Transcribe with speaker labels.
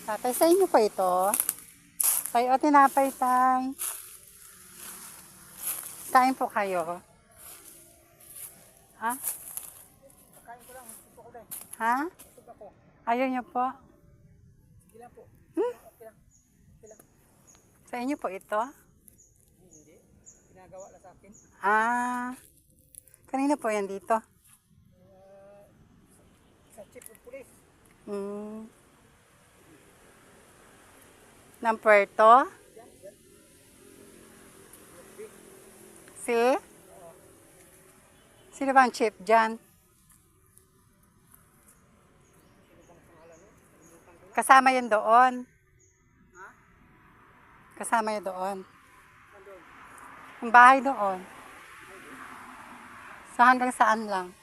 Speaker 1: Tatay, sa inyo po ito? Tay, o tinapay, tay. Kain po kayo. Ha?
Speaker 2: Kain ko lang, gusto ko lang.
Speaker 1: Ha?
Speaker 2: Gusto ako.
Speaker 1: Ayaw niyo po?
Speaker 2: Sige lang po.
Speaker 1: Hmm?
Speaker 2: Okay lang. Okay lang.
Speaker 1: Sa inyo po ito?
Speaker 2: Hindi. Ginagawa lang sa akin.
Speaker 1: Ah. Kanina po yan dito?
Speaker 2: Sa chief of police.
Speaker 1: Hmm. Ng Puerto? Si? Sino ba ang chief dyan? Kasama yun doon.
Speaker 2: Ha?
Speaker 1: Kasama yun doon.
Speaker 2: Nandun.
Speaker 1: Ang bahay doon. So hanggang saan lang?